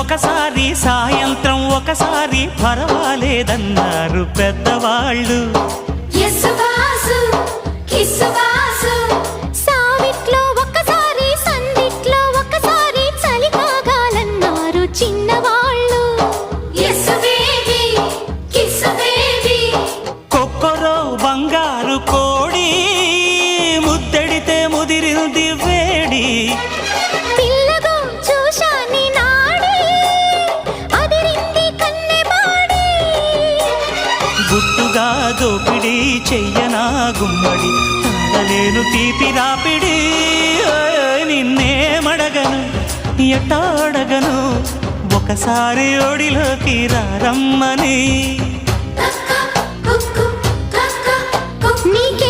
ఒకసారి సాయంత్రం ఒకసారి పర్వాలేదన్నారు పెద్దవాళ్ళు. సావిట్లో ఒకసారి సందిట్లో ఒకసారి చలి కాగాలన్నారు చిన్నవాళ్ళు. కొక్కరో బంగారు కోడి ముద్దడితే ముదిరింది వేడి. పిల్లగో చూశాని నాడి అదిరింది కన్నెమాడి. గుట్టుగా దోపిడి చెయ్యనా గుమ్మడి తాళలేను తీపి రాపిడి. నిన్నేమడగను ఎట్టాడగను ఒకసారి ఒడిలోకి రమ్మని. నీకే